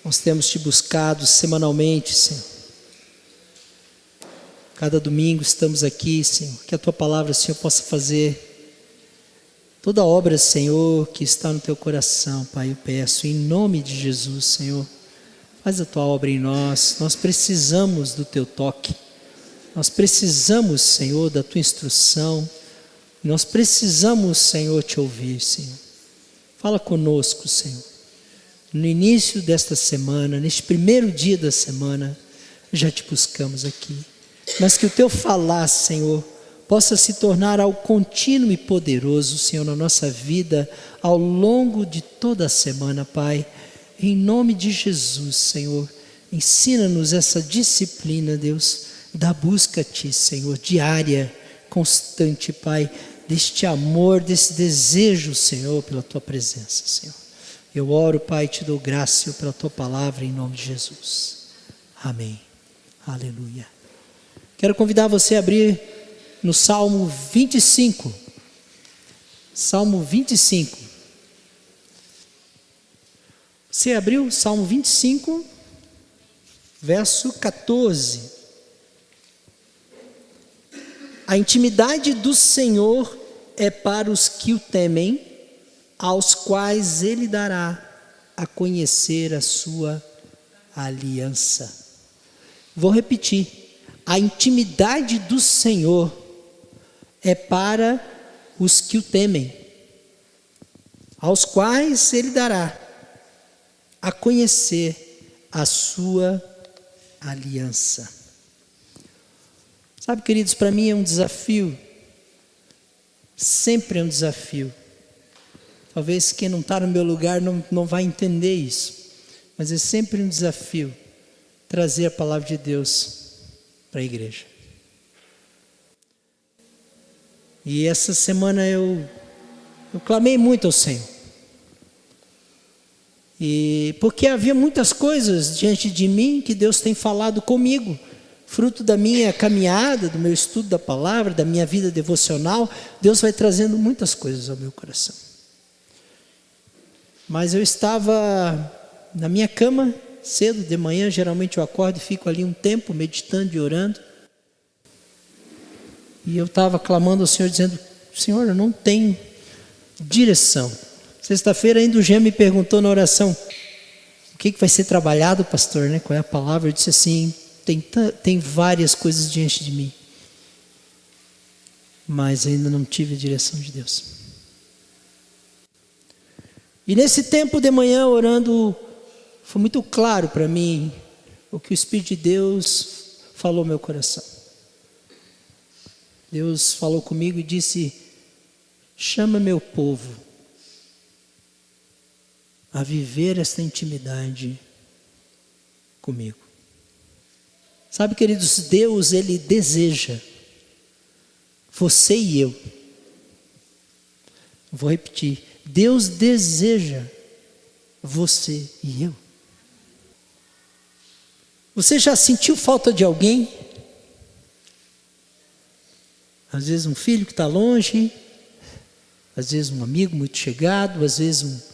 Nós temos te buscado semanalmente, Senhor. Cada domingo estamos aqui, Senhor. Que a tua palavra, Senhor, possa fazer toda a obra, Senhor, que está no teu coração, Pai. Eu peço em nome de Jesus, Senhor. Faz a tua obra em nós. Nós precisamos do teu toque. Nós precisamos, Senhor, da tua instrução. Nós precisamos, Senhor, te ouvir, Senhor. Fala conosco, Senhor. No início desta semana, neste primeiro dia da semana, já te buscamos aqui. Mas que o teu falar, Senhor, possa se tornar algo contínuo e poderoso, Senhor, na nossa vida, ao longo de toda a semana, Pai. Em nome de Jesus, Senhor, ensina-nos essa disciplina, Deus, da busca a Ti, Senhor, diária, constante, Pai, deste amor, desse desejo, Senhor, pela Tua presença, Senhor. Eu oro, Pai, e te dou graça, Senhor, pela Tua palavra, em nome de Jesus. Amém. Aleluia. Quero convidar você a abrir no Salmo 25. Salmo 25. Você abriu Salmo 25, verso 14. A intimidade do Senhor é para os que o temem, aos quais Ele dará a conhecer a sua aliança. Vou repetir. A intimidade do Senhor é para os que o temem, aos quais Ele dará a conhecer a sua aliança. Sabe, queridos, para mim é um desafio, sempre é um desafio. Talvez quem não está no meu lugar não vai entender isso, mas é sempre um desafio trazer a palavra de Deus para a igreja. E essa semana eu clamei muito ao Senhor. E porque havia muitas coisas diante de mim que Deus tem falado comigo, fruto da minha caminhada, do meu estudo da palavra, da minha vida devocional. Deus vai trazendo muitas coisas ao meu coração. Mas eu estava na minha cama, cedo de manhã, geralmente eu acordo e fico ali um tempo meditando e orando. E eu estava clamando ao Senhor, dizendo: Senhor, eu não tenho direção. Sexta-feira ainda o Jean me perguntou na oração: o que vai ser trabalhado, pastor, né? Qual é a palavra? Eu disse assim: tem várias coisas diante de mim, mas ainda não tive a direção de Deus. E nesse tempo de manhã orando, foi muito claro para mim o que o Espírito de Deus falou ao meu coração. Deus falou comigo e disse: chama meu povo a viver esta intimidade comigo. Sabe, queridos, Deus, Ele deseja você e eu. Vou repetir: Deus deseja você e eu. Você já sentiu falta de alguém? Às vezes um filho que está longe, às vezes um amigo muito chegado, às vezes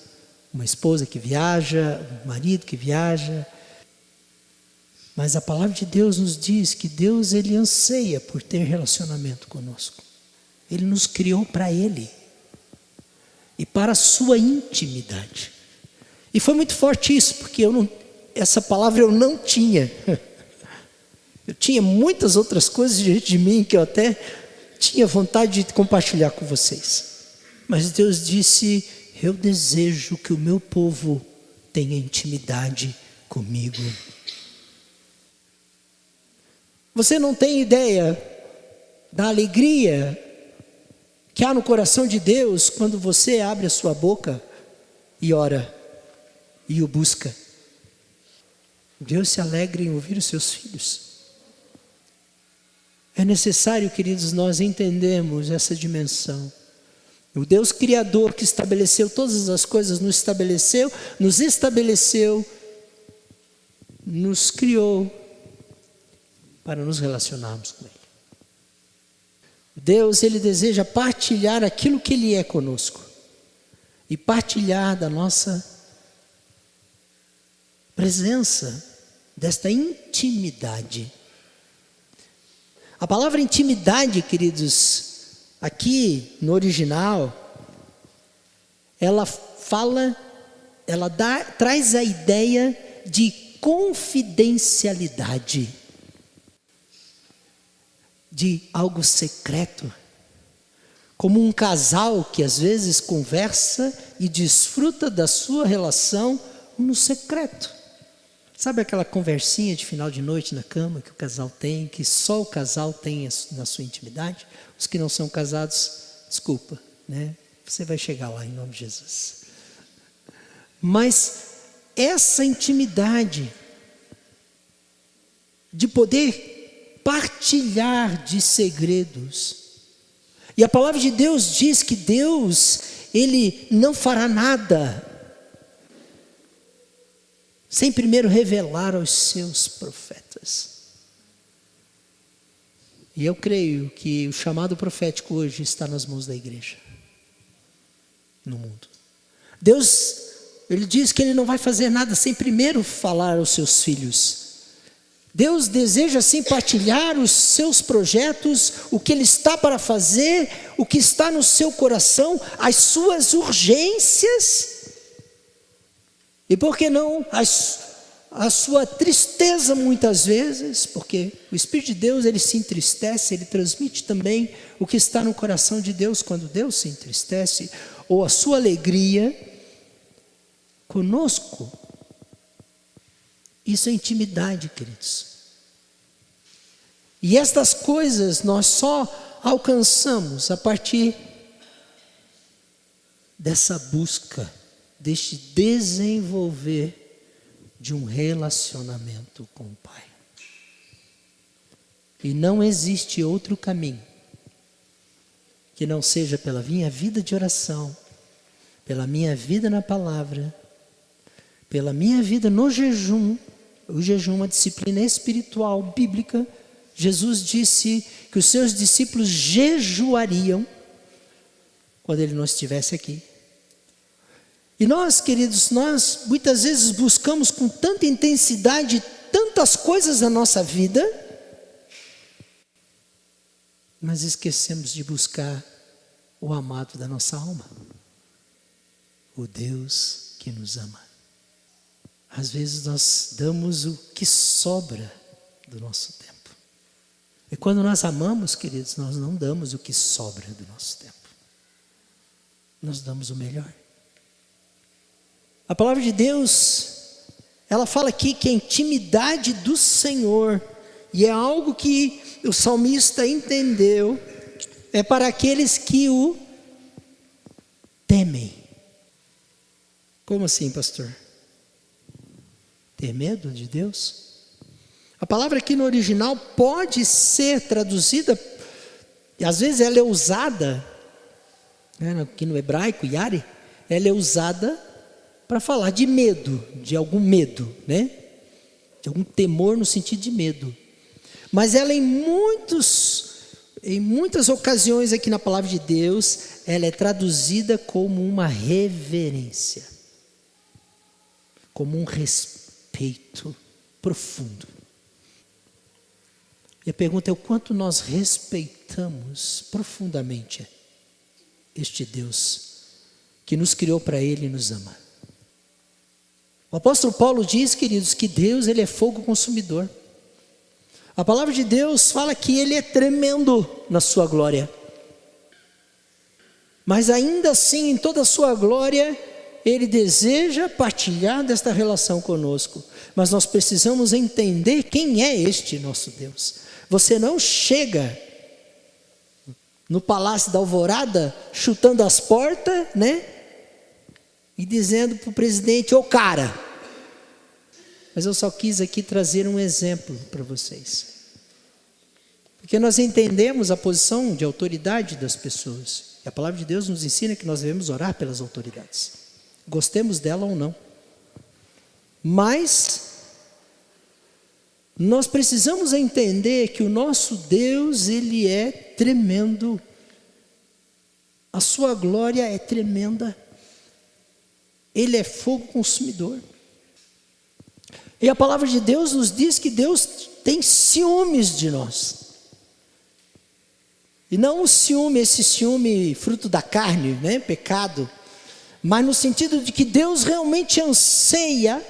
uma esposa que viaja, um marido que viaja. Mas a palavra de Deus nos diz que Deus, Ele anseia por ter relacionamento conosco. Ele nos criou para Ele e para a sua intimidade. E foi muito forte isso, porque essa palavra eu não tinha. Eu tinha muitas outras coisas diante de mim que eu até tinha vontade de compartilhar com vocês. Mas Deus disse: eu desejo que o meu povo tenha intimidade comigo. Você não tem ideia da alegria que há no coração de Deus quando você abre a sua boca e ora e o busca. Deus se alegra em ouvir os seus filhos. É necessário, queridos, nós entendermos essa dimensão. O Deus Criador que estabeleceu todas as coisas, nos estabeleceu, nos criou para nos relacionarmos com Ele. Deus, Ele deseja partilhar aquilo que Ele é conosco e partilhar da presença, desta intimidade. A palavra intimidade, queridos, aqui no original, traz a ideia de confidencialidade, de algo secreto, como um casal que às vezes conversa e desfruta da sua relação no secreto. Sabe aquela conversinha de final de noite na cama que o casal tem, que só o casal tem na sua intimidade? Os que não são casados, desculpa, né? Você vai chegar lá em nome de Jesus. Mas essa intimidade de poder partilhar de segredos. E a palavra de Deus diz que Deus, Ele não fará nada sem primeiro revelar aos seus profetas. E eu creio que o chamado profético hoje está nas mãos da igreja, no mundo. Deus, Ele diz que Ele não vai fazer nada sem primeiro falar aos seus filhos. Deus deseja sim partilhar os seus projetos, o que Ele está para fazer, o que está no seu coração, as suas urgências. E por que não a sua tristeza muitas vezes, porque o Espírito de Deus, ele se entristece, ele transmite também o que está no coração de Deus quando Deus se entristece, ou a sua alegria conosco. Isso é intimidade, queridos. E estas coisas nós só alcançamos a partir dessa busca, deste desenvolver de um relacionamento com o Pai. E não existe outro caminho que não seja pela minha vida de oração, pela minha vida na palavra, pela minha vida no jejum. O jejum é uma disciplina espiritual, bíblica. Jesus disse que os seus discípulos jejuariam quando Ele não estivesse aqui. E nós, queridos, nós muitas vezes buscamos com tanta intensidade tantas coisas na nossa vida, mas esquecemos de buscar o amado da nossa alma, o Deus que nos ama. Às vezes nós damos o que sobra do nosso tempo. E quando nós amamos, queridos, nós não damos o que sobra do nosso tempo. Nós damos o melhor. A palavra de Deus, ela fala aqui que a intimidade do Senhor, e é algo que o salmista entendeu, é para aqueles que o temem. Como assim, pastor? Ter medo de Deus? A palavra aqui no original pode ser traduzida, e às vezes ela é usada, né, aqui no hebraico, yare, ela é usada para falar de medo, de algum medo, né? De algum temor no sentido de medo. Mas ela em muitas ocasiões aqui na palavra de Deus, ela é traduzida como uma reverência, como um respeito profundo. E a pergunta é o quanto nós respeitamos profundamente este Deus que nos criou para Ele e nos ama. O apóstolo Paulo diz, queridos, que Deus, Ele é fogo consumidor. A palavra de Deus fala que Ele é tremendo na sua glória. Mas ainda assim, em toda a sua glória, Ele deseja partilhar desta relação conosco. Mas nós precisamos entender quem é este nosso Deus. Você não chega no Palácio da Alvorada, chutando as portas, né? E dizendo para o presidente, ô cara. Mas eu só quis aqui trazer um exemplo para vocês. Porque nós entendemos a posição de autoridade das pessoas. E a palavra de Deus nos ensina que nós devemos orar pelas autoridades. Gostemos dela ou não. Mas nós precisamos entender que o nosso Deus, Ele é tremendo. A sua glória é tremenda. Ele é fogo consumidor. E a palavra de Deus nos diz que Deus tem ciúmes de nós. E não o ciúme, esse ciúme fruto da carne, né? Pecado. Mas no sentido de que Deus realmente anseia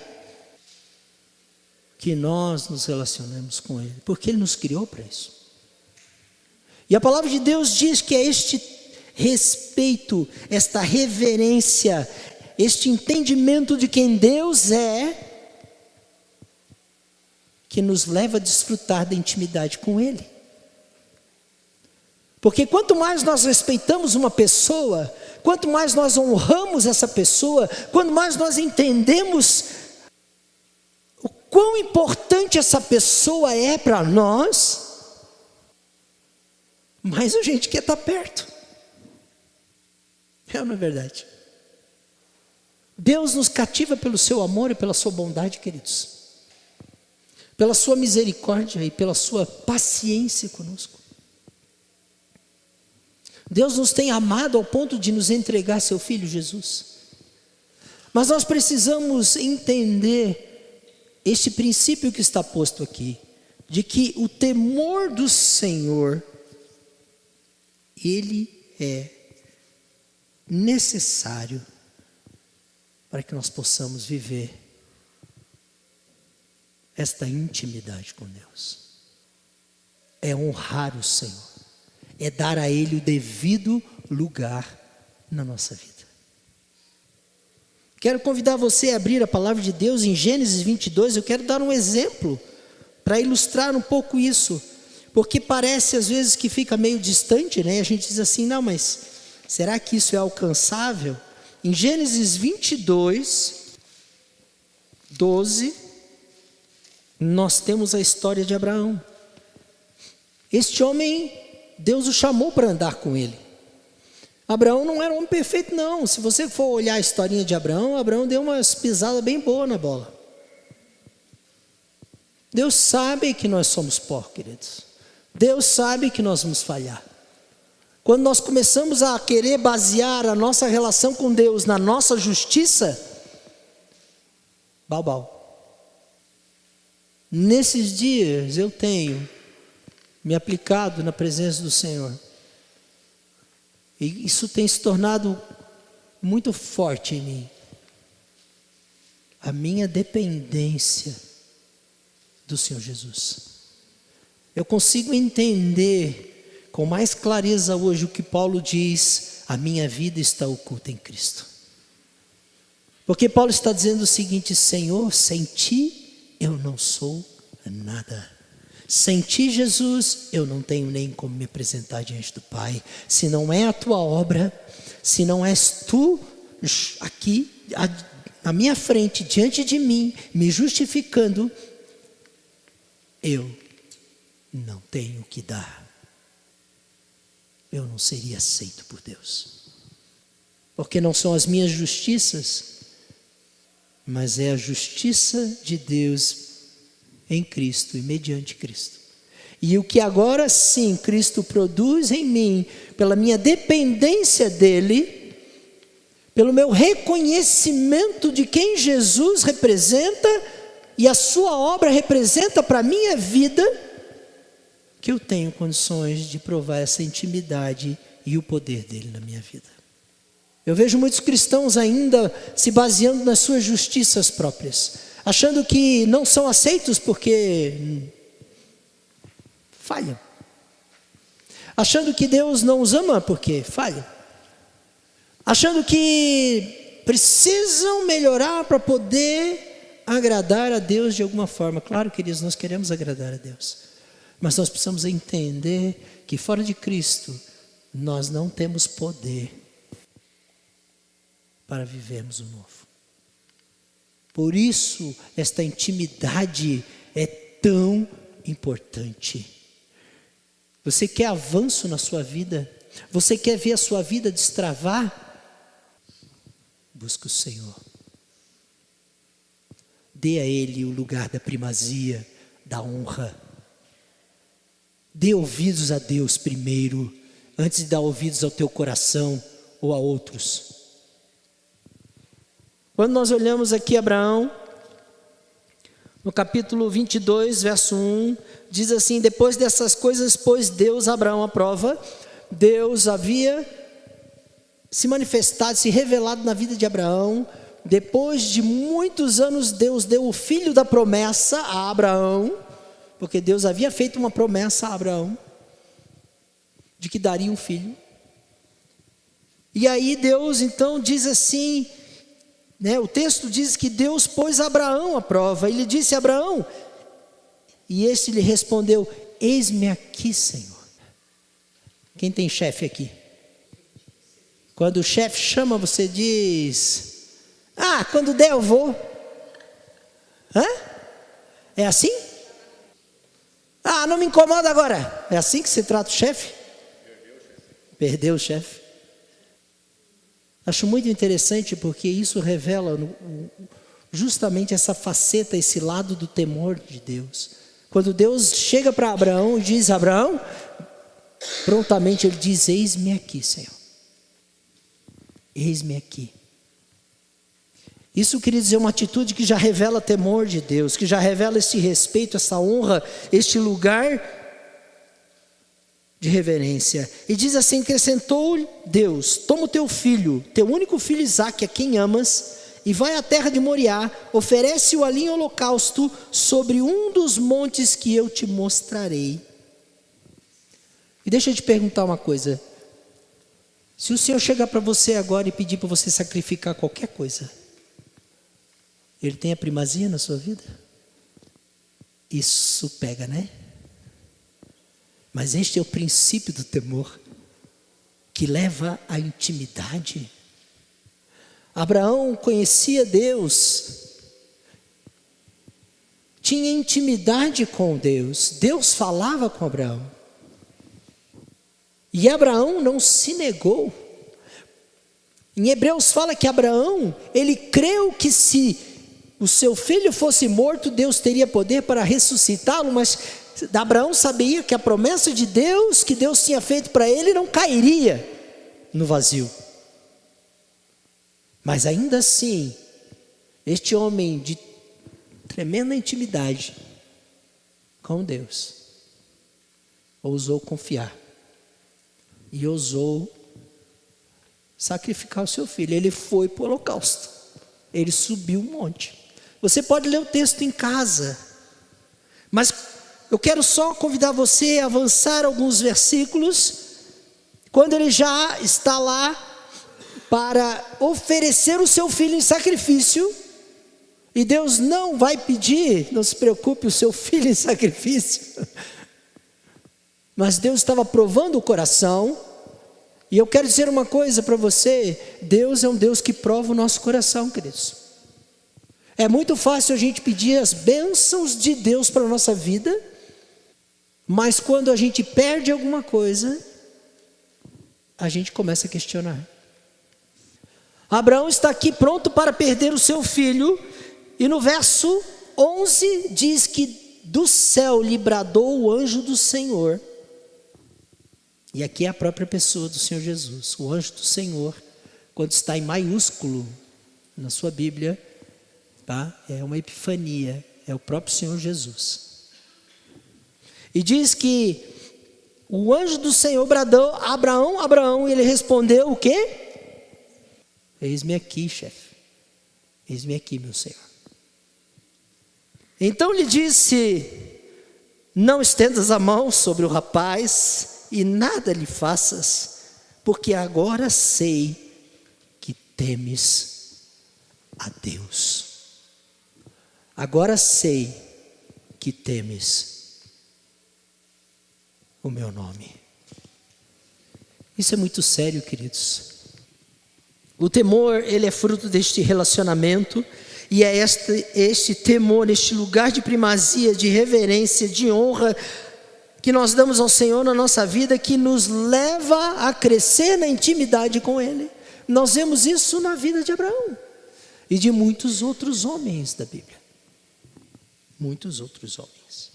que nós nos relacionemos com Ele. Porque Ele nos criou para isso. E a palavra de Deus diz que é este respeito, esta reverência, este entendimento de quem Deus é, que nos leva a desfrutar da intimidade com Ele. Porque quanto mais nós respeitamos uma pessoa, quanto mais nós honramos essa pessoa, quanto mais nós entendemos o quão importante essa pessoa é para nós, mais a gente quer estar perto. É ou não é verdade? Deus nos cativa pelo seu amor e pela sua bondade, queridos. Pela sua misericórdia e pela sua paciência conosco. Deus nos tem amado ao ponto de nos entregar seu Filho Jesus. Mas nós precisamos entender este princípio que está posto aqui, de que o temor do Senhor, ele é necessário para que nós possamos viver esta intimidade com Deus. É honrar o Senhor, é dar a Ele o devido lugar na nossa vida. Quero convidar você a abrir a palavra de Deus em Gênesis 22, eu quero dar um exemplo para ilustrar um pouco isso, porque parece às vezes que fica meio distante, né? A gente diz assim, não, mas será que isso é alcançável? Em Gênesis 22, 12, nós temos a história de Abraão. Este homem, Deus o chamou para andar com ele. Abraão não era um homem perfeito, não. Se você for olhar a historinha de Abraão, Abraão deu umas pisadas bem boas na bola. Deus sabe que nós somos pó, queridos. Deus sabe que nós vamos falhar. Quando nós começamos a querer basear a nossa relação com Deus na nossa justiça, bau. Nesses dias eu tenho me aplicado na presença do Senhor. E isso tem se tornado muito forte em mim. A minha dependência do Senhor Jesus. Eu consigo entender com mais clareza hoje o que Paulo diz: a minha vida está oculta em Cristo. Porque Paulo está dizendo o seguinte: Senhor, sem ti eu não sou nada. Sem ti, Jesus, eu não tenho nem como me apresentar diante do Pai. Se não é a tua obra, se não és tu aqui na minha frente, diante de mim, me justificando, eu não tenho o que dar. Eu não seria aceito por Deus. Porque não são as minhas justiças, mas é a justiça de Deus em Cristo e mediante Cristo. E o que agora sim Cristo produz em mim, pela minha dependência dEle, pelo meu reconhecimento de quem Jesus representa e a sua obra representa para a minha vida, que eu tenho condições de provar essa intimidade e o poder dEle na minha vida. Eu vejo muitos cristãos ainda se baseando nas suas justiças próprias, achando que não são aceitos porque falham, achando que Deus não os ama porque falham, achando que precisam melhorar para poder agradar a Deus de alguma forma. Claro, queridos, nós queremos agradar a Deus, mas nós precisamos entender que fora de Cristo nós não temos poder para vivermos o novo. Por isso, esta intimidade é tão importante. Você quer avanço na sua vida? Você quer ver a sua vida destravar? Busque o Senhor. Dê a Ele o lugar da primazia, da honra. Dê ouvidos a Deus primeiro, antes de dar ouvidos ao teu coração ou a outros. Quando nós olhamos aqui Abraão, No capítulo 22, verso 1, diz assim: depois dessas coisas pôs Deus Abraão à prova. Deus havia se manifestado, se revelado na vida de Abraão. Depois de muitos anos, Deus deu o filho da promessa a Abraão, porque Deus havia feito uma promessa a Abraão, de que daria um filho. E aí Deus então diz assim, o texto diz que Deus pôs Abraão à prova. Ele disse a Abraão, e este lhe respondeu: eis-me aqui, Senhor. Quem tem chefe aqui? Quando o chefe chama, você diz: quando der eu vou. É assim? Não me incomoda agora. É assim que se trata o chefe? Perdeu o chefe. Acho muito interessante, porque isso revela justamente essa faceta, esse lado do temor de Deus. Quando Deus chega para Abraão e diz: Abraão, prontamente ele diz: eis-me aqui, Senhor. Eis-me aqui. Isso queria dizer uma atitude que já revela temor de Deus, que já revela esse respeito, essa honra, este lugar de reverência. E diz assim: acrescentou Deus: toma o teu filho, teu único filho Isaque, a quem amas, e vai à terra de Moriá, oferece-o ali em holocausto sobre um dos montes que eu te mostrarei. E deixa eu te perguntar uma coisa: se o Senhor chegar para você agora e pedir para você sacrificar qualquer coisa, Ele tem a primazia na sua vida? Isso pega, né? Mas este é o princípio do temor, que leva à intimidade. Abraão conhecia Deus, tinha intimidade com Deus, Deus falava com Abraão, e Abraão não se negou. Em Hebreus fala que Abraão, ele creu que se o seu filho fosse morto, Deus teria poder para ressuscitá-lo, mas Abraão sabia que a promessa de Deus, que Deus tinha feito para ele, não cairia no vazio. Mas ainda assim, este homem de tremenda intimidade com Deus, ousou confiar e ousou sacrificar o seu filho. Ele foi para o holocausto, ele subiu um monte. Você pode ler o texto em casa, mas eu quero só convidar você a avançar alguns versículos, quando ele já está lá para oferecer o seu filho em sacrifício, e Deus não vai pedir, não se preocupe, o seu filho em sacrifício, mas Deus estava provando o coração. E eu quero dizer uma coisa para você: Deus é um Deus que prova o nosso coração, queridos. É muito fácil a gente pedir as bênçãos de Deus para a nossa vida, mas quando a gente perde alguma coisa, a gente começa a questionar. Abraão está aqui pronto para perder o seu filho, e no verso 11 diz que do céu lhe bradou o anjo do Senhor. E aqui é a própria pessoa do Senhor Jesus. O anjo do Senhor, quando está em maiúsculo na sua Bíblia, tá? É uma epifania, é o próprio Senhor Jesus. E diz que o anjo do Senhor bradou: Abraão, Abraão, e ele respondeu o quê? Eis-me aqui, chefe. Eis-me aqui, meu Senhor. Então lhe disse: não estendas a mão sobre o rapaz e nada lhe faças, porque agora sei que temes a Deus. Agora sei que temes o meu nome. Isso é muito sério, queridos. O temor, ele é fruto deste relacionamento, e é este temor, este lugar de primazia, de reverência, de honra que nós damos ao Senhor na nossa vida, que nos leva a crescer na intimidade com Ele. Nós vemos isso na vida de Abraão e de muitos outros homens da Bíblia. Muitos outros homens.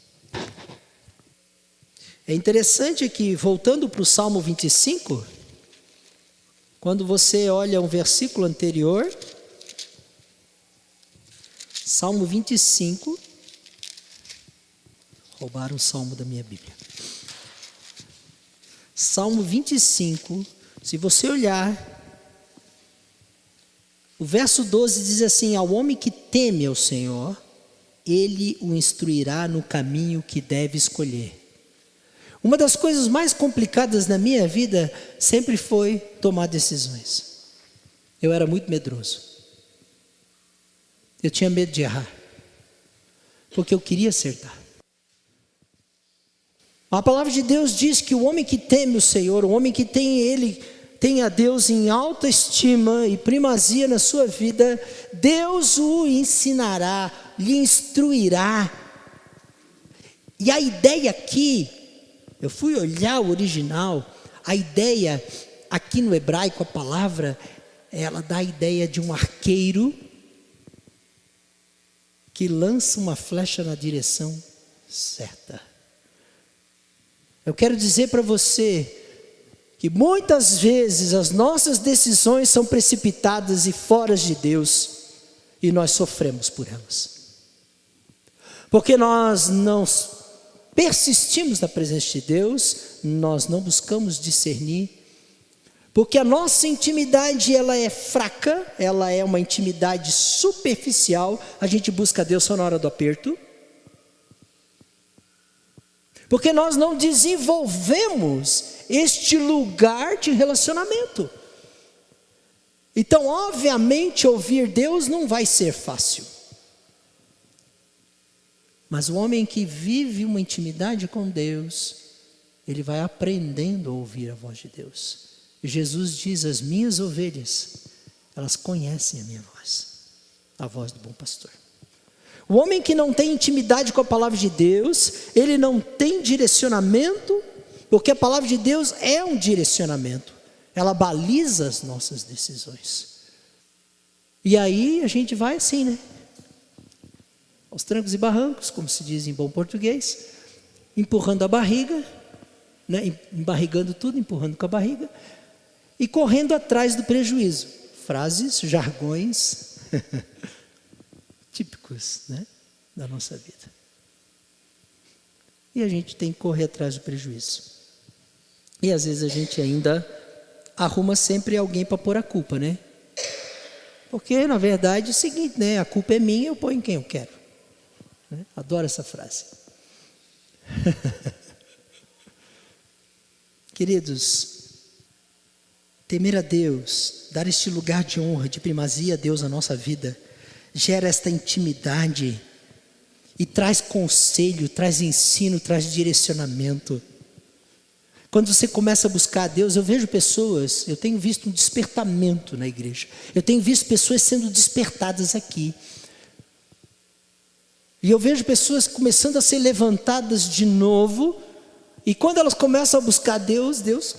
É interessante que, voltando para o Salmo 25, quando você olha um versículo anterior, Salmo 25, Roubaram o salmo da minha Bíblia. Salmo 25, se você olhar, o verso 12 diz assim: ao homem que teme ao Senhor, Ele o instruirá no caminho que deve escolher. Uma das coisas mais complicadas na minha vida sempre foi tomar decisões. Eu era muito medroso. Eu tinha medo de errar, porque eu queria acertar. A palavra de Deus diz que o homem que teme o Senhor, o homem que tem a Deus em alta estima e primazia na sua vida, Deus o ensinará, lhe instruirá. E a ideia aqui, eu fui olhar o original, a ideia aqui no hebraico, a palavra, ela dá a ideia de um arqueiro que lança uma flecha na direção certa. Eu quero dizer para você que muitas vezes as nossas decisões são precipitadas e fora de Deus, e nós sofremos por elas. Porque nós não persistimos na presença de Deus, nós não buscamos discernir, porque a nossa intimidade ela é fraca, ela é uma intimidade superficial, a gente busca Deus só na hora do aperto. Porque nós não desenvolvemos este lugar de relacionamento. Então, obviamente, ouvir Deus não vai ser fácil. Mas o homem que vive uma intimidade com Deus, ele vai aprendendo a ouvir a voz de Deus. E Jesus diz: as minhas ovelhas, elas conhecem a minha voz, a voz do bom pastor. O homem que não tem intimidade com a palavra de Deus, ele não tem direcionamento, porque a palavra de Deus é um direcionamento, ela baliza as nossas decisões. E aí a gente vai assim, né? Aos trancos e barrancos, como se diz em bom português, empurrando a barriga, né? Embarrigando tudo, empurrando com a barriga, e correndo atrás do prejuízo. Frases, jargões típicos, né, da nossa vida. E a gente tem que correr atrás do prejuízo. E às vezes a gente ainda arruma sempre alguém para pôr a culpa, né? Porque na verdade é o seguinte, né? A culpa é minha, eu ponho em quem eu quero. Né? Adoro essa frase. Queridos, temer a Deus, dar este lugar de honra, de primazia a Deus na nossa vida, gera esta intimidade e traz conselho, traz ensino, traz direcionamento. Quando você começa a buscar a Deus, eu vejo pessoas, eu tenho visto um despertamento na igreja, eu tenho visto pessoas sendo despertadas aqui, e eu vejo pessoas começando a ser levantadas de novo, e quando elas começam a buscar Deus, Deus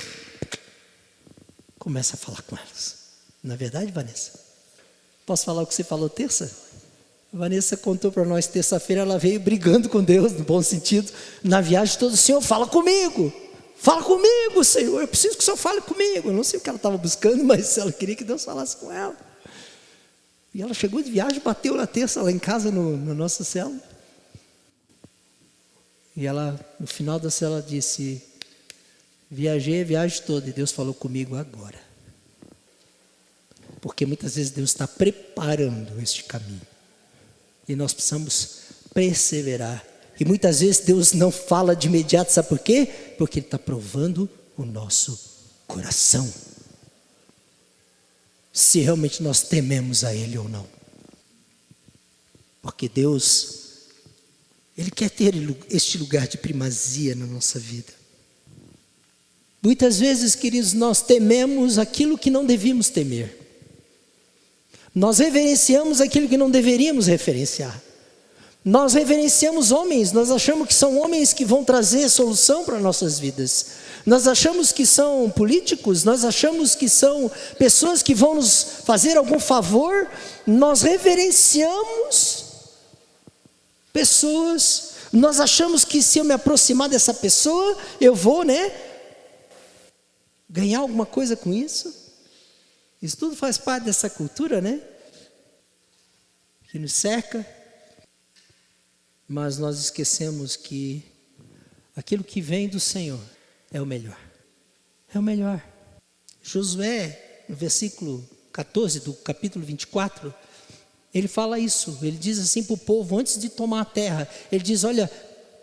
começa a falar com elas. Não é verdade, Vanessa? Posso falar o que você falou terça? A Vanessa contou para nós terça-feira, ela veio brigando com Deus, no bom sentido, na viagem toda: Senhor, fala comigo, Senhor, eu preciso que o Senhor fale comigo. Eu não sei o que ela estava buscando, mas ela queria que Deus falasse com ela. E ela chegou de viagem, bateu na terça lá em casa, no nossa célula. E ela, no final da célula, disse: viajei a viagem toda e Deus falou comigo agora. Porque muitas vezes Deus está preparando este caminho. E nós precisamos perseverar. E muitas vezes Deus não fala de imediato, sabe por quê? Porque Ele está provando o nosso coração. Se realmente nós tememos a Ele ou não. Porque Deus, Ele quer ter este lugar de primazia na nossa vida. Muitas vezes, queridos, nós tememos aquilo que não devíamos temer. Nós reverenciamos aquilo que não deveríamos referenciar. Nós reverenciamos homens, nós achamos que são homens que vão trazer solução para nossas vidas. Nós achamos que são políticos, nós achamos que são pessoas que vão nos fazer algum favor. Nós reverenciamos pessoas, nós achamos que se eu me aproximar dessa pessoa, eu vou, ganhar alguma coisa com isso. Isso tudo faz parte dessa cultura, que nos cerca. mas nós esquecemos que aquilo que vem do Senhor é o melhor. É o melhor. Josué, no versículo 14 do capítulo 24, ele fala isso. Ele diz assim para o povo, antes de tomar a terra, ele diz: olha,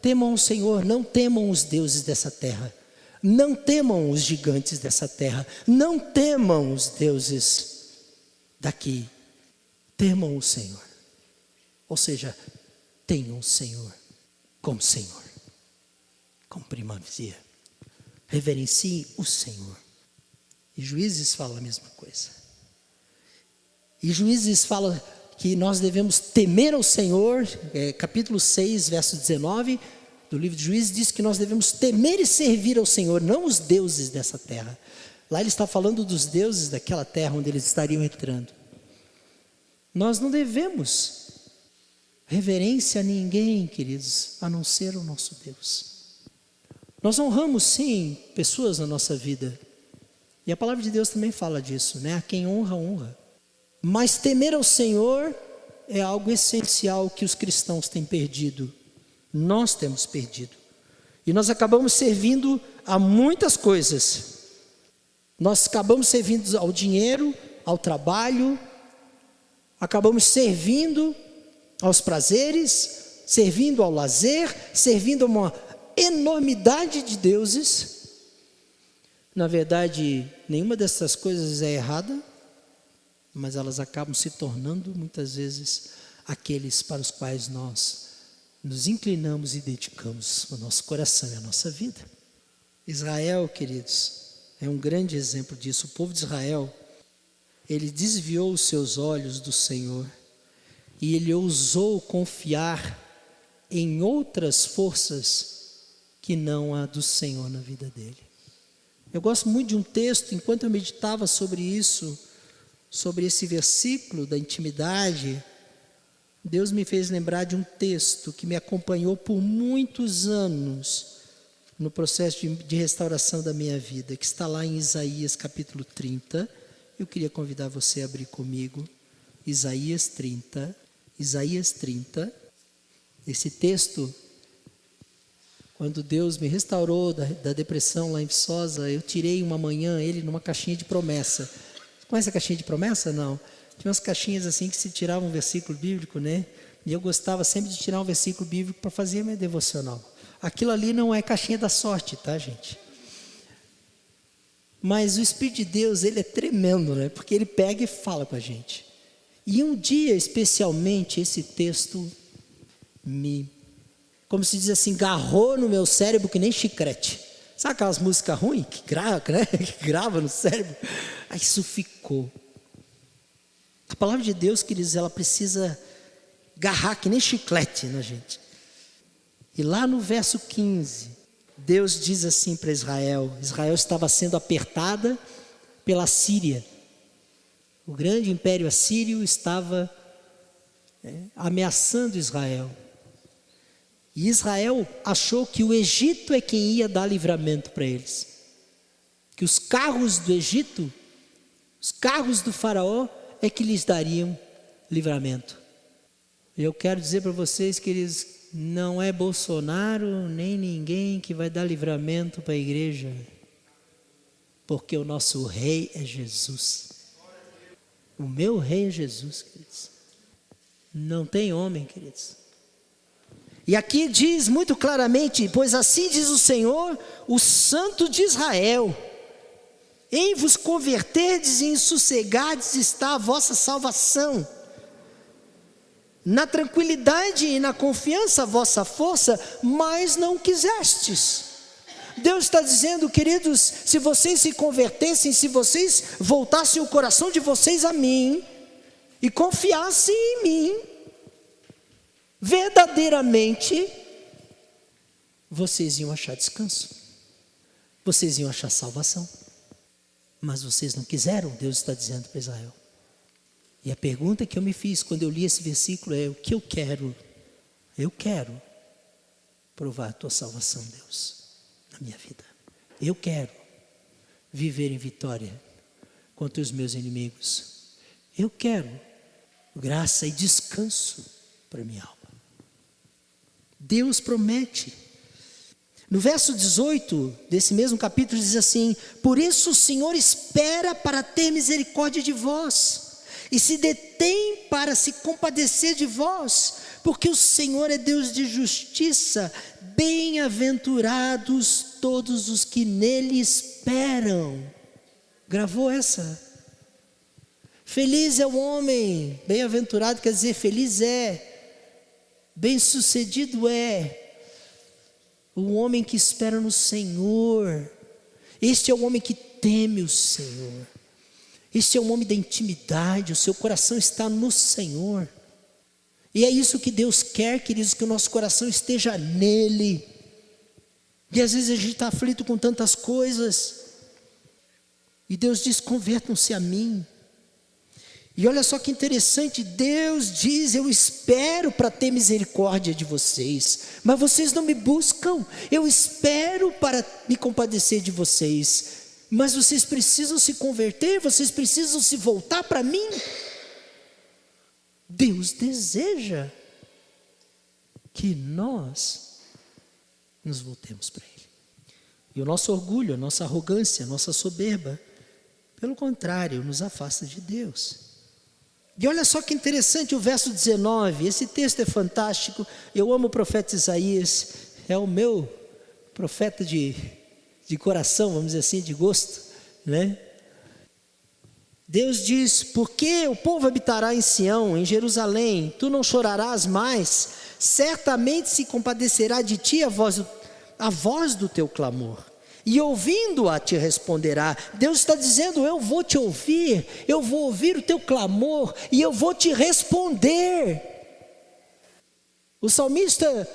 temam o Senhor, não temam os deuses dessa terra, não temam os gigantes dessa terra, não temam os deuses daqui, temam o Senhor. Ou seja, tenham o Senhor como Senhor, como primazia. Reverenciem o Senhor. E Juízes fala a mesma coisa. E Juízes fala que nós devemos temer ao Senhor, capítulo 6, verso 19 do livro de Juízes, diz que nós devemos temer e servir ao Senhor, não os deuses dessa terra. Lá ele está falando dos deuses daquela terra onde eles estariam entrando. Nós não devemos reverência a ninguém, queridos, a não ser o nosso Deus. Nós honramos sim pessoas na nossa vida, e a palavra de Deus também fala disso, né? A quem honra, honra. Mas temer ao Senhor é algo essencial que os cristãos têm perdido. Nós temos perdido. E nós acabamos servindo a muitas coisas. Nós acabamos servindo ao dinheiro, ao trabalho, acabamos servindo aos prazeres, servindo ao lazer, servindo a uma enormidade de deuses. Na verdade, nenhuma dessas coisas é errada, mas elas acabam se tornando muitas vezes aqueles para os quais nós nos inclinamos e dedicamos o nosso coração e a nossa vida. Israel, queridos, é um grande exemplo disso. O povo de Israel, ele desviou os seus olhos do Senhor e ele ousou confiar em outras forças que não a do Senhor na vida dele. Eu gosto muito de um texto, enquanto eu meditava sobre isso, sobre esse versículo da intimidade, Deus me fez lembrar de um texto que me acompanhou por muitos anos no processo de restauração da minha vida, que está lá em Isaías capítulo 30. Eu queria convidar você a abrir comigo, Isaías 30. Esse texto, quando Deus me restaurou da depressão lá em Viçosa, eu tirei uma manhã ele numa caixinha de promessa. Conhece a caixinha de promessa? Não. Tinha umas caixinhas assim que se tirava um versículo bíblico, né? E eu gostava sempre de tirar um versículo bíblico para fazer minha devocional. Aquilo ali não é caixinha da sorte, tá, gente? Mas o Espírito de Deus, ele é tremendo, né? Porque ele pega e fala com a gente. E um dia, especialmente, esse texto como se diz assim, garrou no meu cérebro que nem chiclete. Sabe aquelas músicas ruins que grava no cérebro? Aí isso ficou. A palavra de Deus, queridos, ela precisa garrar que nem chiclete na gente. E lá no verso 15, Deus diz assim para Israel. Israel estava sendo apertada pela Síria. O grande império assírio estava ameaçando Israel. E Israel achou que o Egito é quem ia dar livramento para eles. Que os carros do Egito, os carros do faraó, é que lhes dariam livramento. Eu quero dizer para vocês, queridos, não é Bolsonaro nem ninguém que vai dar livramento para a igreja. Porque o nosso rei é Jesus. O meu rei é Jesus, queridos. Não tem homem, queridos. E aqui diz muito claramente: pois assim diz o Senhor, o Santo de Israel: em vos converterdes e em sossegardes está a vossa salvação. Na tranquilidade e na confiança a vossa força, mas não quisestes. Deus está dizendo, queridos, se vocês se convertessem, se vocês voltassem o coração de vocês a mim, e confiassem em mim, verdadeiramente, vocês iam achar descanso, vocês iam achar salvação. Mas vocês não quiseram, Deus está dizendo para Israel. E a pergunta que eu me fiz quando eu li esse versículo é: o que eu quero? Eu quero provar a tua salvação, Deus, na minha vida. Eu quero viver em vitória contra os meus inimigos. Eu quero graça e descanso para minha alma. Deus promete. No verso 18 desse mesmo capítulo diz assim: por isso o Senhor espera para ter misericórdia de vós, e se detém para se compadecer de vós, porque o Senhor é Deus de justiça. Bem-aventurados todos os que nele esperam. Gravou essa? Feliz é o homem, bem-aventurado quer dizer feliz é, bem-sucedido é o homem que espera no Senhor. Este é o homem que teme o Senhor. Este é o homem da intimidade, o seu coração está no Senhor. E é isso que Deus quer, queridos, que o nosso coração esteja nele. E às vezes a gente está aflito com tantas coisas, e Deus diz: convertam-se a mim. E olha só que interessante, Deus diz: eu espero para ter misericórdia de vocês, mas vocês não me buscam. Eu espero para me compadecer de vocês, mas vocês precisam se converter, vocês precisam se voltar para mim. Deus deseja que nós nos voltemos para Ele. E o nosso orgulho, a nossa arrogância, a nossa soberba, pelo contrário, nos afasta de Deus. E olha só que interessante o verso 19, esse texto é fantástico. Eu amo o profeta Isaías, é o meu profeta de coração, vamos dizer assim, de gosto, né? Deus diz: porque o povo habitará em Sião, em Jerusalém, tu não chorarás mais, certamente se compadecerá de ti a voz do teu clamor, e ouvindo-a te responderá. Deus está dizendo: eu vou te ouvir, eu vou ouvir o teu clamor, e eu vou te responder. O salmista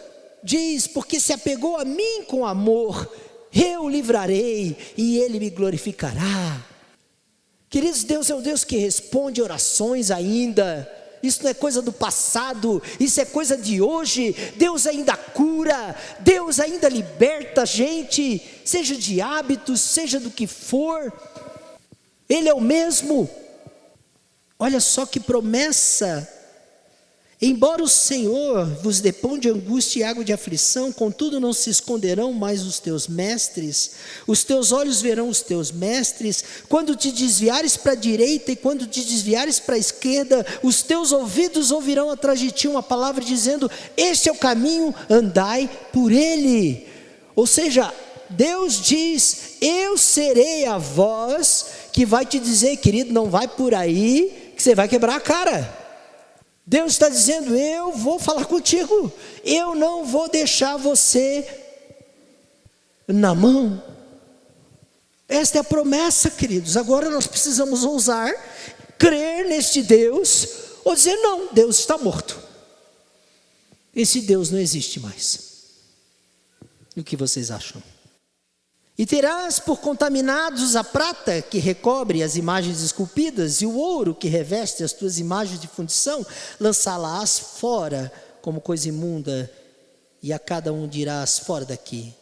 diz: porque se apegou a mim com amor, eu o livrarei, e ele me glorificará. Queridos, Deus é um Deus que responde orações ainda. Isso não é coisa do passado, isso é coisa de hoje. Deus ainda cura, Deus ainda liberta a gente, seja de hábitos, seja do que for. Ele é o mesmo. Olha só que promessa: embora o Senhor vos dê pão de angústia e água de aflição, contudo não se esconderão mais os teus mestres, os teus olhos verão os teus mestres, quando te desviares para a direita e quando te desviares para a esquerda, os teus ouvidos ouvirão atrás de ti uma palavra dizendo: este é o caminho, andai por ele. Ou seja, Deus diz: eu serei a voz que vai te dizer: querido, não vai por aí que você vai quebrar a cara. Deus está dizendo: eu vou falar contigo, eu não vou deixar você na mão. Esta é a promessa, queridos. Agora nós precisamos ousar crer neste Deus, ou dizer: não, Deus está morto, esse Deus não existe mais. E o que vocês acham? E terás por contaminados a prata que recobre as imagens esculpidas, e o ouro que reveste as tuas imagens de fundição, lançá-las fora como coisa imunda, e a cada um dirás: fora daqui.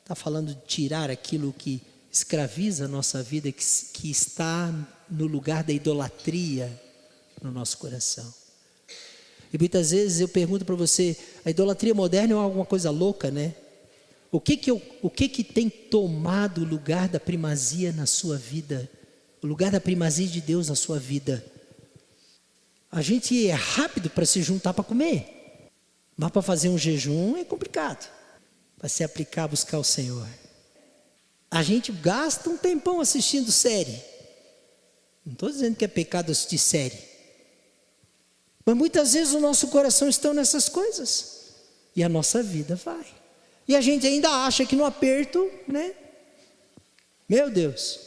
Está falando de tirar aquilo que escraviza a nossa vida, que está no lugar da idolatria no nosso coração. E muitas vezes eu pergunto para você: a idolatria moderna é alguma coisa louca, né? O que tem tomado o lugar da primazia na sua vida? O lugar da primazia de Deus na sua vida? A gente é rápido para se juntar para comer, mas para fazer um jejum é complicado. Para se aplicar, buscar o Senhor. A gente gasta um tempão assistindo série. Não estou dizendo que é pecado assistir série, mas muitas vezes o nosso coração está nessas coisas, e a nossa vida vai. E a gente ainda acha que no aperto, né? Meu Deus.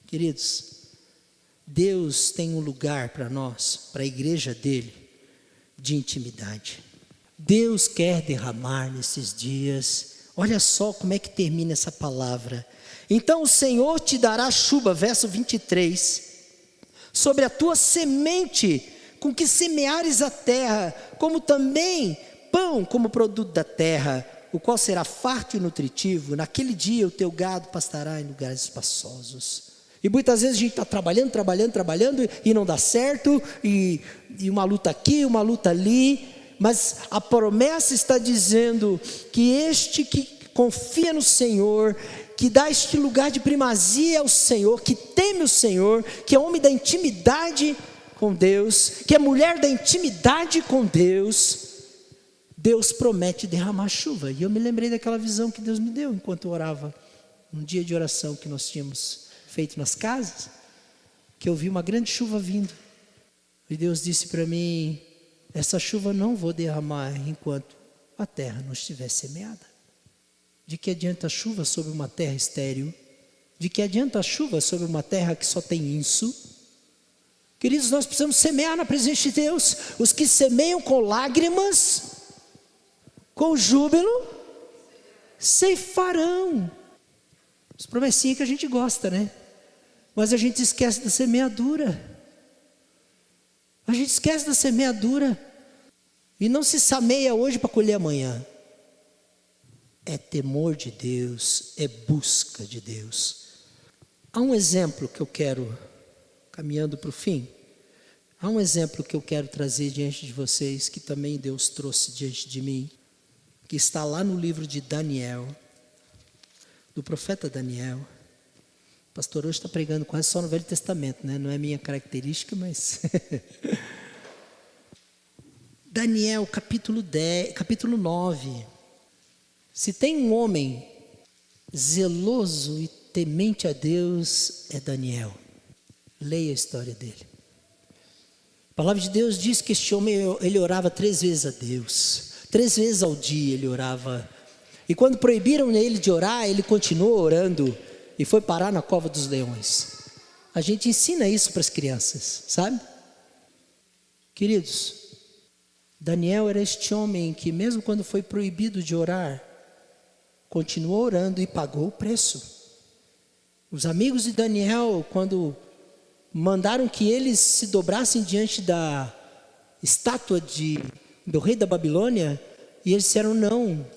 Queridos, Deus tem um lugar para nós, para a igreja dele, de intimidade. Deus quer derramar nesses dias. Olha só como é que termina essa palavra. Então o Senhor te dará chuva, verso 23, sobre a tua semente, com que semeares a terra, como também pão como produto da terra, o qual será farto e nutritivo. Naquele dia o teu gado pastará em lugares espaçosos. E muitas vezes a gente está trabalhando e não dá certo, e uma luta aqui, uma luta ali, mas a promessa está dizendo que este que confia no Senhor, que dá este lugar de primazia ao Senhor, que teme o Senhor, que é homem da intimidade com Deus, que é mulher da intimidade com Deus, Deus promete derramar chuva. E eu me lembrei daquela visão que Deus me deu enquanto eu orava, num dia de oração que nós tínhamos feito nas casas, que eu vi uma grande chuva vindo, e Deus disse para mim: essa chuva não vou derramar enquanto a terra não estiver semeada. De que adianta a chuva sobre uma terra estéril? De que adianta a chuva sobre uma terra que só tem inso? Queridos, nós precisamos semear na presença de Deus. Os que semeiam com lágrimas, com júbilo, ceifarão. As promessinhas que a gente gosta, né? Mas a gente esquece da semeadura. A gente esquece da semeadura. E não se semeia hoje para colher amanhã. É temor de Deus, é busca de Deus. Há um exemplo que eu quero, caminhando para o fim, há um exemplo que eu quero trazer diante de vocês, que também Deus trouxe diante de mim, que está lá no livro de Daniel, do profeta Daniel. O pastor hoje está pregando quase só no Velho Testamento, né? Não é minha característica, mas... Daniel, capítulo 9. Se tem um homem zeloso e temente a Deus, é Daniel. Leia a história dele. A palavra de Deus diz que este homem, ele orava 3 vezes a Deus. 3 vezes ao dia ele orava. E quando proibiram ele de orar, ele continuou orando e foi parar na cova dos leões. A gente ensina isso para as crianças, sabe? Queridos, Daniel era este homem que mesmo quando foi proibido de orar, continuou orando e pagou o preço. Os amigos de Daniel, quando mandaram que eles se dobrassem diante da estátua do rei da Babilônia, e eles disseram: não,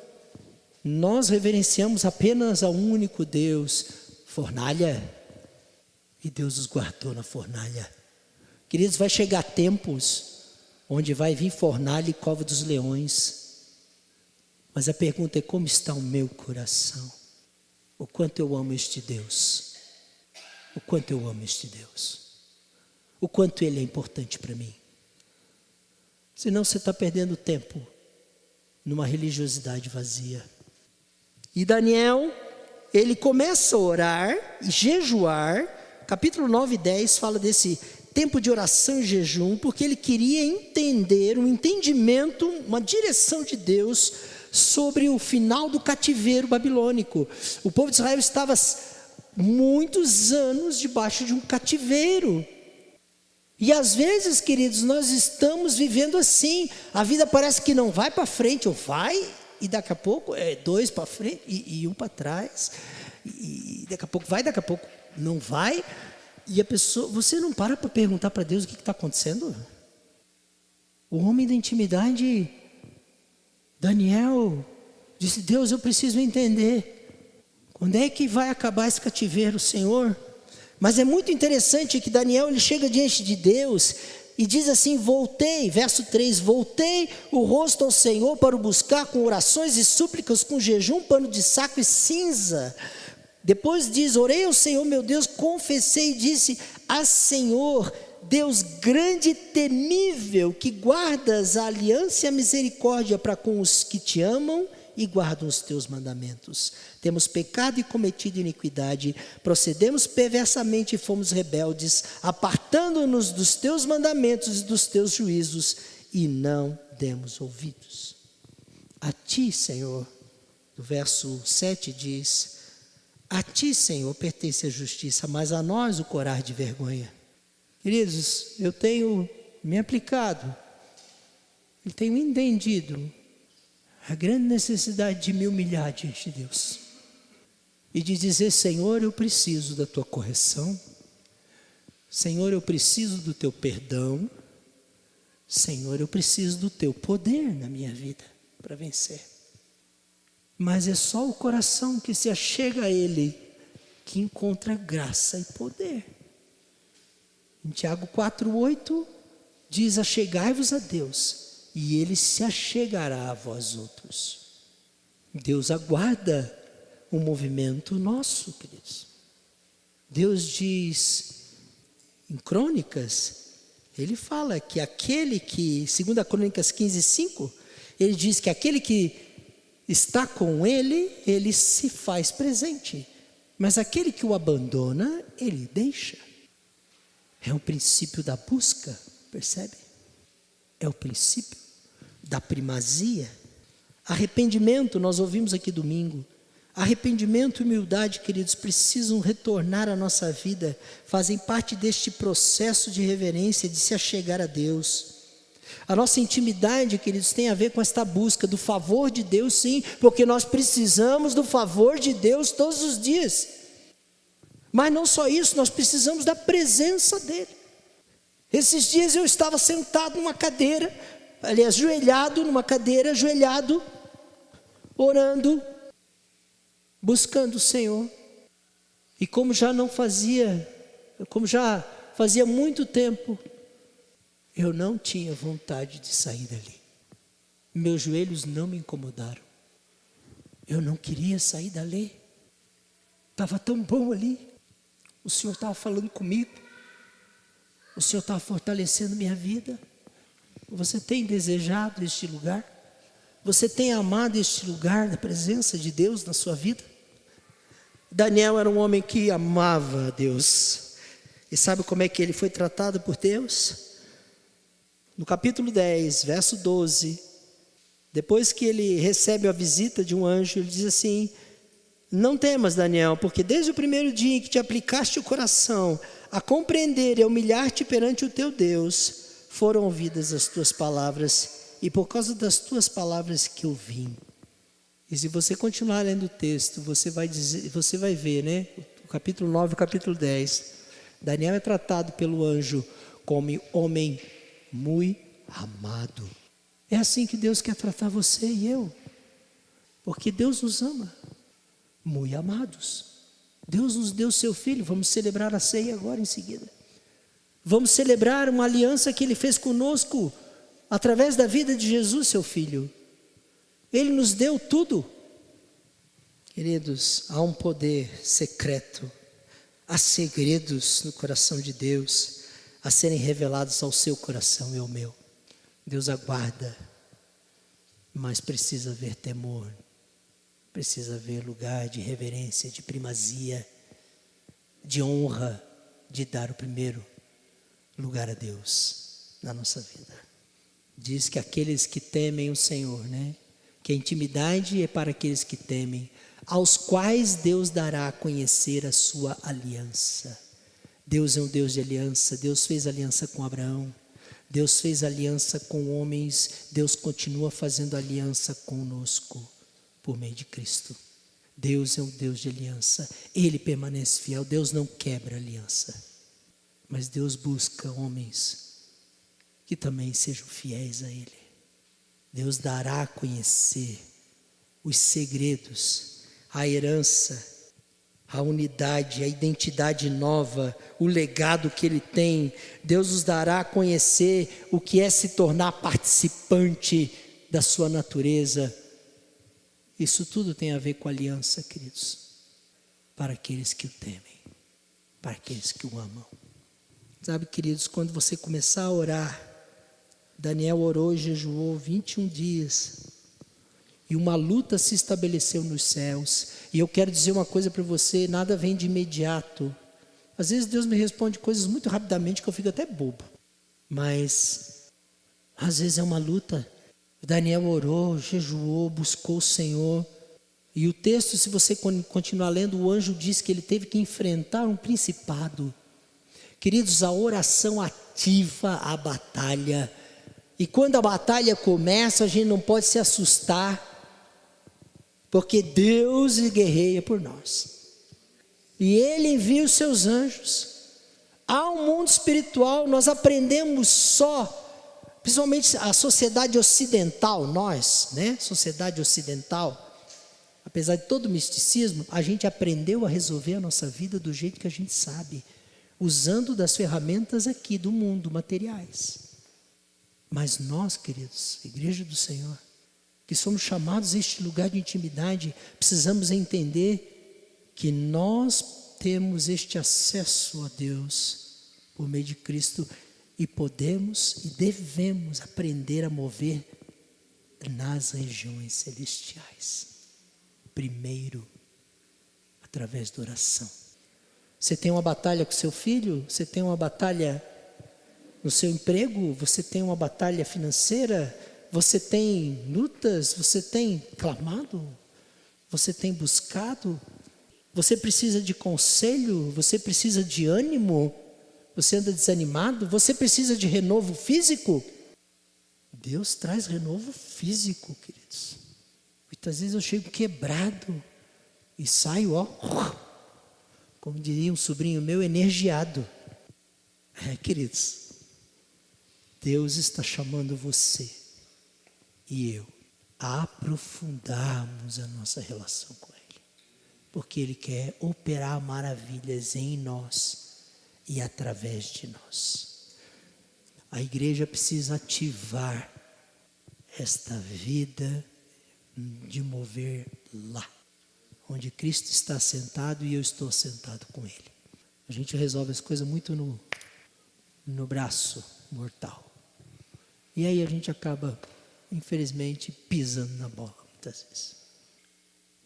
nós reverenciamos apenas a um único Deus. Fornalha. E Deus os guardou na fornalha. Queridos, vai chegar tempos onde vai vir fornalha e cova dos leões. Mas a pergunta é: como está o meu coração? O quanto eu amo este Deus. O quanto eu amo este Deus. O quanto Ele é importante para mim. Senão você está perdendo tempo numa religiosidade vazia. E Daniel, ele começa a orar e jejuar. Capítulo 9 e 10 fala desse tempo de oração e jejum, porque ele queria entender, um entendimento, uma direção de Deus sobre o final do cativeiro babilônico. O povo de Israel estava muitos anos debaixo de um cativeiro. E às vezes, queridos, nós estamos vivendo assim. A vida parece que não vai para frente, ou vai, e daqui a pouco é 2 para frente e 1 para trás. E daqui a pouco vai, daqui a pouco não vai. E a pessoa, você não para perguntar para Deus o que está acontecendo? O homem da intimidade, Daniel, disse: Deus, eu preciso entender. Quando é que vai acabar esse cativeiro, Senhor? Mas é muito interessante que Daniel, ele chega diante de Deus e diz assim: voltei, verso 3, voltei o rosto ao Senhor para o buscar com orações e súplicas, com jejum, pano de saco e cinza. Depois diz: orei ao Senhor meu Deus, confessei e disse: ah, Senhor, Deus grande e temível, que guardas a aliança e a misericórdia para com os que te amam e guardam os teus mandamentos. Temos pecado e cometido iniquidade, procedemos perversamente e fomos rebeldes, apartando-nos dos teus mandamentos e dos teus juízos, e não demos ouvidos. A ti, Senhor, do verso 7 diz: a ti, Senhor, pertence a justiça, mas a nós o corar de vergonha. Queridos, eu tenho me aplicado e tenho entendido a grande necessidade de me humilhar diante de Deus e de dizer: Senhor, eu preciso da tua correção, Senhor, eu preciso do teu perdão, Senhor, eu preciso do teu poder na minha vida para vencer. Mas é só o coração que se achega a Ele que encontra graça e poder. Em Tiago 4,8 diz: achegai-vos a Deus e ele se achegará a vós outros. Deus aguarda um movimento nosso, queridos. Deus diz em Crônicas, ele fala que aquele que, 2 Crônicas 15:5, ele diz que aquele que está com ele, ele se faz presente. Mas aquele que o abandona, ele deixa. É um princípio da busca, percebe? É o princípio da primazia. Arrependimento, nós ouvimos aqui domingo. Arrependimento e humildade, queridos, precisam retornar à nossa vida, fazem parte deste processo de reverência, de se achegar a Deus. A nossa intimidade, queridos, tem a ver com esta busca do favor de Deus, sim, porque nós precisamos do favor de Deus todos os dias. Mas não só isso, nós precisamos da presença dEle. Esses dias eu estava sentado numa cadeira, aliás, ajoelhado numa cadeira, ajoelhado, orando, buscando o Senhor. E como já fazia muito tempo, eu não tinha vontade de sair dali. Meus joelhos não me incomodaram. Eu não queria sair dali. Estava tão bom ali. O Senhor estava falando comigo. O Senhor estava fortalecendo minha vida. Você tem desejado este lugar? Você tem amado este lugar da presença de Deus na sua vida? Daniel era um homem que amava a Deus. E sabe como é que ele foi tratado por Deus? No capítulo 10, verso 12, depois que ele recebe a visita de um anjo, ele diz assim: não temas, Daniel, porque desde o primeiro dia em que te aplicaste o coração a compreender e a humilhar-te perante o teu Deus, foram ouvidas as tuas palavras, e por causa das tuas palavras que eu vim. E se você continuar lendo o texto, você vai ver, né? O capítulo 9 e o capítulo 10. Daniel é tratado pelo anjo como homem muito amado. É assim que Deus quer tratar você e eu. Porque Deus nos ama. Muito amados. Deus nos deu seu Filho. Vamos celebrar a ceia agora em seguida. Vamos celebrar uma aliança que Ele fez conosco através da vida de Jesus, seu Filho. Ele nos deu tudo. Queridos, há um poder secreto, há segredos no coração de Deus a serem revelados ao seu coração e ao meu. Deus aguarda, mas precisa haver temor, precisa haver lugar de reverência, de primazia, de honra, de dar o primeiro lugar a Deus na nossa vida. Diz que aqueles que temem o Senhor, né? Que a intimidade é para aqueles que temem, aos quais Deus dará a conhecer a sua aliança. Deus é um Deus de aliança. Deus fez aliança com Abraão, Deus fez aliança com homens, Deus continua fazendo aliança conosco por meio de Cristo. Deus é um Deus de aliança, Ele permanece fiel. Deus não quebra aliança, mas Deus busca homens que também sejam fiéis a Ele. Deus dará a conhecer os segredos, a herança, a unidade, a identidade nova, o legado que Ele tem. Deus nos dará a conhecer o que é se tornar participante da sua natureza. Isso tudo tem a ver com aliança, queridos, para aqueles que o temem, para aqueles que o amam. Sabe, queridos, quando você começar a orar, Daniel orou e jejuou 21 dias. E uma luta se estabeleceu nos céus. E eu quero dizer uma coisa para você: nada vem de imediato. Às vezes Deus me responde coisas muito rapidamente que eu fico até bobo. Mas às vezes é uma luta. Daniel orou, jejuou, buscou o Senhor. E o texto, se você continuar lendo, o anjo diz que ele teve que enfrentar um principado. Queridos, a oração ativa a batalha. E quando a batalha começa, a gente não pode se assustar, porque Deus guerreia por nós. E Ele envia os seus anjos. Há um mundo espiritual, nós aprendemos só, principalmente a sociedade ocidental, nós, né? Sociedade ocidental, apesar de todo o misticismo, a gente aprendeu a resolver a nossa vida do jeito que a gente sabe, usando das ferramentas aqui do mundo, materiais. Mas nós, queridos, Igreja do Senhor, que somos chamados a este lugar de intimidade, precisamos entender que nós temos este acesso a Deus por meio de Cristo e podemos e devemos aprender a mover nas regiões celestiais. Primeiro, através da oração. Você tem uma batalha com seu filho? Você tem uma batalha no seu emprego? Você tem uma batalha financeira? Você tem lutas? Você tem clamado? Você tem buscado? Você precisa de conselho? Você precisa de ânimo? Você anda desanimado? Você precisa de renovo físico? Deus traz renovo físico, queridos. Muitas vezes eu chego quebrado e saio, como diria um sobrinho meu, energiado. Queridos, Deus está chamando você e eu a aprofundarmos a nossa relação com Ele, porque Ele quer operar maravilhas em nós e através de nós. A igreja precisa ativar esta vida de mover lá, onde Cristo está sentado e eu estou sentado com Ele. A gente resolve as coisas muito no braço mortal. E aí a gente acaba, infelizmente, pisando na bola muitas vezes.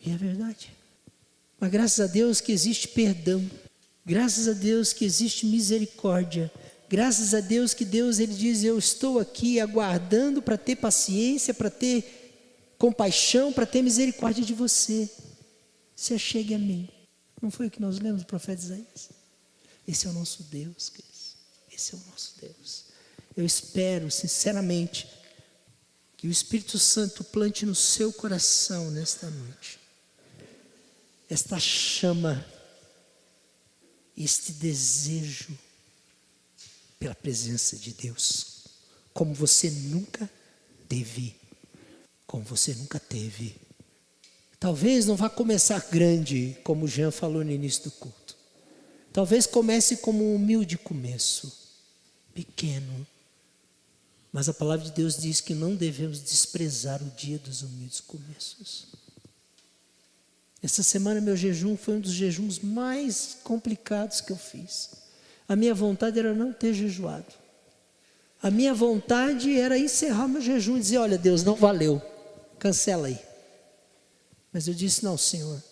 E é verdade. Mas graças a Deus que existe perdão. Graças a Deus que existe misericórdia. Graças a Deus que Deus, Ele diz, eu estou aqui aguardando para ter paciência, para ter compaixão, para ter misericórdia de você. Se achegue a mim. Não foi o que nós lemos do profeta Isaías? Esse é o nosso Deus, queridos. Esse é o nosso Deus. Eu espero, sinceramente, que o Espírito Santo plante no seu coração nesta noite esta chama, este desejo pela presença de Deus, como você nunca teve, como você nunca teve. Talvez não vá começar grande, como o Jean falou no início do culto. Talvez comece como um humilde começo, pequeno. Mas a palavra de Deus diz que não devemos desprezar o dia dos humildes começos. Essa semana meu jejum foi um dos jejuns mais complicados que eu fiz. A minha vontade era não ter jejuado. A minha vontade era encerrar meu jejum e dizer, olha Deus, não valeu, cancela aí. Mas eu disse, não Senhor,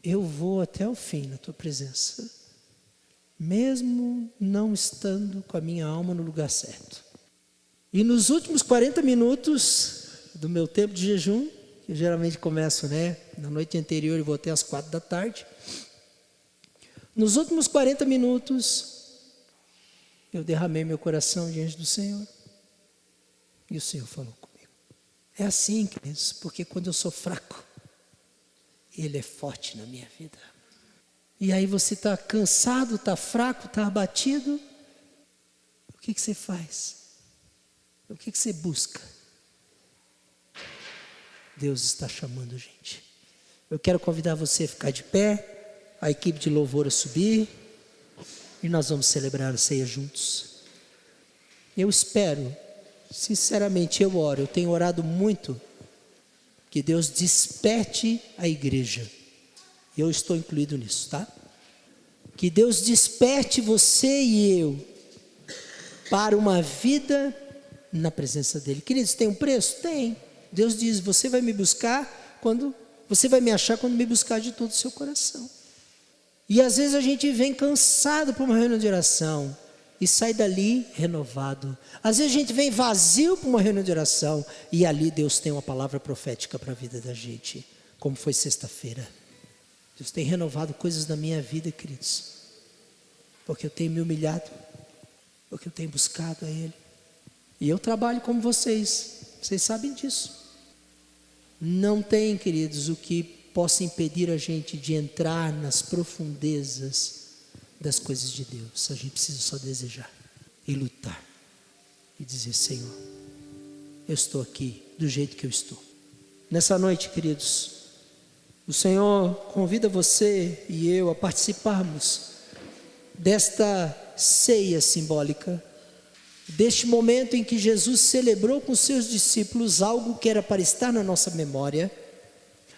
eu vou até o fim na Tua presença, mesmo não estando com a minha alma no lugar certo. E nos últimos 40 minutos do meu tempo de jejum, que eu geralmente começo, na noite anterior e vou até às 4 da tarde. Nos últimos 40 minutos, eu derramei meu coração diante do Senhor. E o Senhor falou comigo. É assim, queridos, porque quando eu sou fraco, Ele é forte na minha vida. E aí você está cansado, está fraco, está abatido. O que você faz? O que você busca? Deus está chamando a gente. Eu quero convidar você a ficar de pé, a equipe de louvor a subir, e nós vamos celebrar a ceia juntos. Eu espero, sinceramente, eu oro, eu tenho orado muito, que Deus desperte a igreja. Eu estou incluído nisso, tá? Que Deus desperte você e eu para uma vida na presença dEle. Queridos, tem um preço? Tem. Deus diz, você vai me buscar quando, você vai me achar quando me buscar de todo o seu coração. E às vezes a gente vem cansado para uma reunião de oração e sai dali renovado. Às vezes a gente vem vazio para uma reunião de oração e ali Deus tem uma palavra profética para a vida da gente, como foi sexta-feira. Deus tem renovado coisas na minha vida, queridos, porque eu tenho me humilhado, porque eu tenho buscado a Ele. E eu trabalho como vocês sabem disso. Não tem, queridos, o que possa impedir a gente de entrar nas profundezas das coisas de Deus. A gente precisa só desejar e lutar e dizer, Senhor, eu estou aqui do jeito que eu estou. Nessa noite, queridos, o Senhor convida você e eu a participarmos desta ceia simbólica, deste momento em que Jesus celebrou com seus discípulos algo que era para estar na nossa memória,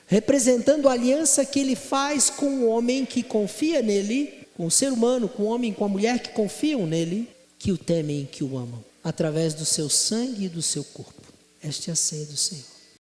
representando a aliança que ele faz com o homem que confia nele, com o ser humano, com o homem, com a mulher que confiam nele, que o temem e que o amam, através do seu sangue e do seu corpo. Esta é a ceia do Senhor.